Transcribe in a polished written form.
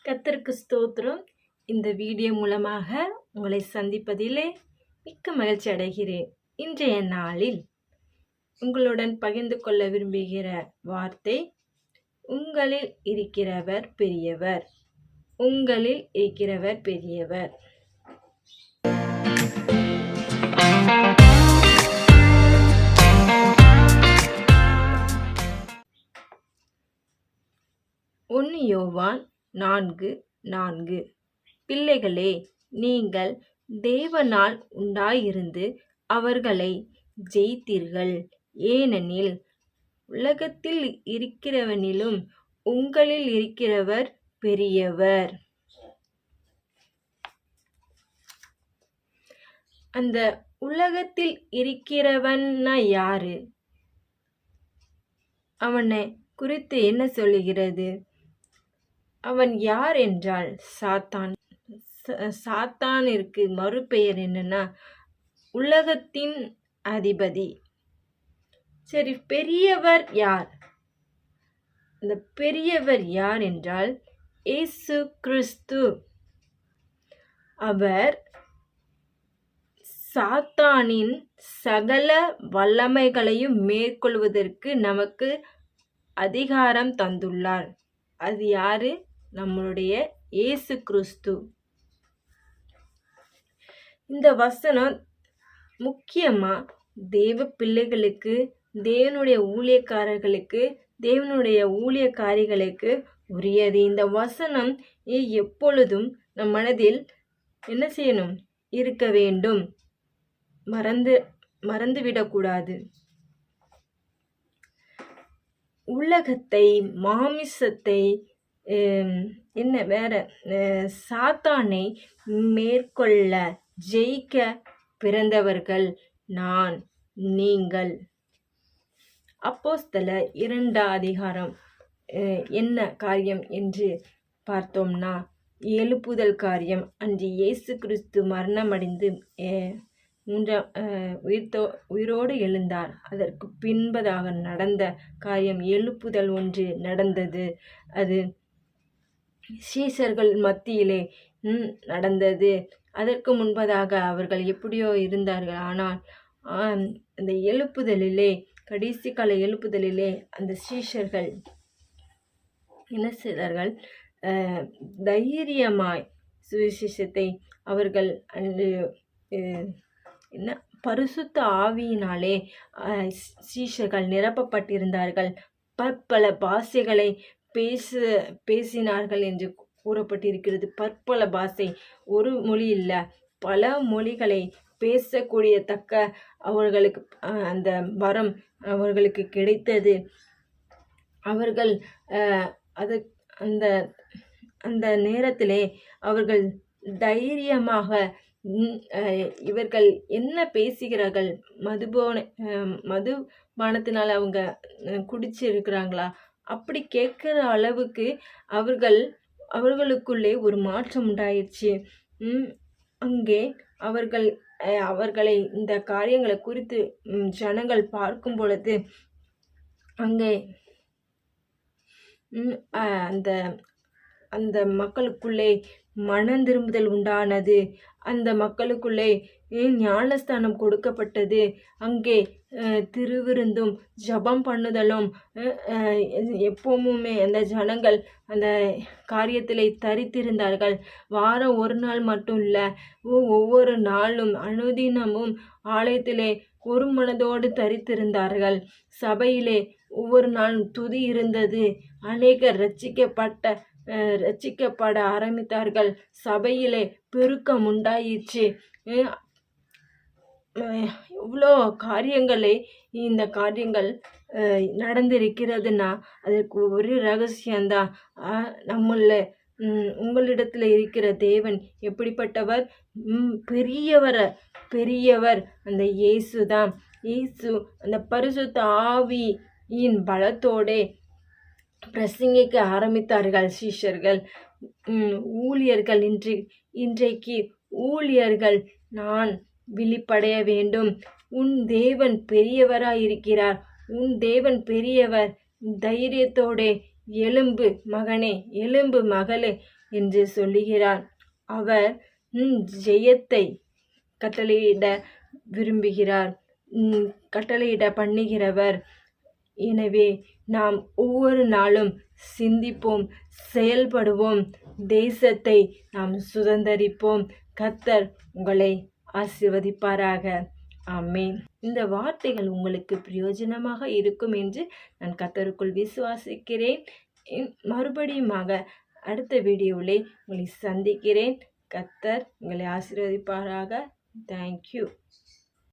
கர்த்தருக்கு ஸ்தோத்திரம். இந்த வீடியோ மூலமாக உங்களை சந்திப்பதிலே மிக்க மகிழ்ச்சி அடைகிறேன். இன்றைய நாளில் உங்களுடன் பகிர்ந்து கொள்ள விரும்புகிற வார்த்தை, உங்களில் இருக்கிறவர் பெரியவர். உங்களில் இருக்கிறவர் பெரியவர். யோவான் 4:4. பிள்ளைகளே, நீங்கள் தேவனால் உண்டாயிருந்து அவர்களை ஜெயித்தீர்கள். ஏனெனில் உலகத்தில் இருக்கிறவனிலும் உங்களில் இருக்கிறவர் பெரியவர். அந்த உலகத்தில் இருக்கிறவன்னா யாரு? அவனை குறித்து என்ன சொல்லுகிறது? அவன் யார் என்றால் சாத்தான். சாத்தானிற்கு மறுபெயர் என்னன்னா உலகத்தின் அதிபதி. சரி, பெரியவர் யார்? அந்த பெரியவர் யார் என்றால் இயேசு கிறிஸ்து. அவர் சாத்தானின் சகல வல்லமைகளையும் மேற்கொள்வதற்கு நமக்கு அதிகாரம் தந்துள்ளார். அது யாரு? நம்மளுடைய இயேசு கிறிஸ்து. இந்த வசனம் முக்கியமா தேவ பிள்ளைகளுக்கு, தேவனுடைய ஊழியக்காரர்களுக்கு, தேவனுடைய ஊழியக்காரிகளுக்கு உரியது. இந்த வசனம் எப்பொழுதும் நம் மனதில் என்ன செய்யணும்? இருக்க வேண்டும். மறந்துவிடக்கூடாது. உலகத்தை, மாமிசத்தை, என்ன வேற சாத்தானை மேற்கொள்ள ஜெயிக்க பிறந்தவர்கள் நான், நீங்கள். அப்போஸ்தலர் 2 என்ன காரியம் என்று பார்த்தோம்னா, எழுப்புதல் காரியம். அன்று இயேசு கிறிஸ்து மரணமடைந்து உயிரோடு எழுந்தார். அதற்கு பின்பதாக நடந்த காரியம் எழுப்புதல் ஒன்று நடந்தது. அது சீஷர்கள் மத்தியிலே நடந்தது. அதற்கு முன்பதாக அவர்கள் எப்படியோ இருந்தார்கள். ஆனால் அந்த எழுப்புதலிலே, கடைசி கால எழுப்புதலிலே அந்த சீஷர்கள் என்ன செய்தார்கள்? தைரியமாய் சுவிசேஷத்தை அவர்கள் பரிசுத்த ஆவியினாலே சீஷர்கள் நிரப்பப்பட்டிருந்தார்கள். பற்பல பாஷைகளை பேசினார்கள் என்று கூறப்பட்டிருக்கிறது. பற்பல பாஷை, ஒரு மொழி இல்லை, பல மொழிகளை பேசக்கூடிய தக்க அவர்களுக்கு அந்த வரம் அவர்களுக்கு கிடைத்தது. அவர்கள் அந்த அந்த நேரத்திலே அவர்கள் தைரியமாக இவர்கள் என்ன பேசுகிறார்கள்? மதுபானத்தினால் அவங்க குடிச்சு இருக்கிறாங்களா? அப்படி கேட்கிற அளவுக்கு அவர்களுக்குள்ளே ஒரு மாற்றம் உண்டாயிடுச்சு. அங்கே அவர்களை இந்த காரியங்களை குறித்து ஜனங்கள் பார்க்கும் பொழுது அங்கே அந்த மக்களுக்குள்ளே மனம் திரும்புதல் உண்டானது. அந்த மக்களுக்குள்ளே ஞானஸ்தானம் கொடுக்கப்பட்டது. அங்கே திருவிருந்தும் ஜபம் பண்ணுதலும் எப்பவுமே அந்த ஜனங்கள் அந்த காரியத்திலே தரித்திருந்தார்கள். வாரம் ஒரு நாள் மட்டும் இல்லை, ஒவ்வொரு நாளும் அனுதினமும் ஆலயத்திலே ஒரு மனதோடு தரித்திருந்தார்கள். சபையிலே ஒவ்வொரு நாளும் துதி இருந்தது. அநேகர் ரட்சிக்கப்பட ஆரம்பித்தார்கள். சபையிலே பெருக்கம் உண்டாயிற்று. எவ்வளோ காரியங்களே இந்த காரியங்கள் நடந்திருக்கிறதுனா அதற்கு ஒரு ரகசியம்தான். உங்களிடத்துல இருக்கிற தேவன் எப்படிப்பட்டவர்? பெரியவர் அந்த இயேசு தான். இயேசு அந்த பரிசுத்த ஆவியின் பலத்தோடே பிரசங்கிக்க ஆரம்பித்தார்கள் சீஷர்கள். ஊழியர்கள் இன்றைக்கு ஊழியர்கள் நான் விழிப்படைய வேண்டும். உன் தேவன் பெரியவராயிருக்கிறார். உன் தேவன் பெரியவர். தைரியத்தோடே எழும்பு மகனே, எழும்பு மகளே. என்று சொல்லுகிறார். அவர் ஜெயத்தை கட்டளையிட விரும்புகிறார், கட்டளையிட பண்ணுகிறவர். எனவே நாம் ஒவ்வொரு நாளும் சிந்திப்போம், செயல்படுவோம், தேசத்தை நாம் சுதந்தரிப்போம். கர்த்தர் உங்களை ஆசீர்வதிப்பாராக. ஆமென். இந்த வார்த்தைகள் உங்களுக்கு பிரயோஜனமாக இருக்கும் என்று நான் கர்த்தருக்குள் விசுவாசிக்கிறேன். மறுபடியுமாக அடுத்த வீடியோவிலே உங்களை சந்திக்கிறேன். கர்த்தர் உங்களை ஆசீர்வதிப்பாராக. தேங்க்யூ.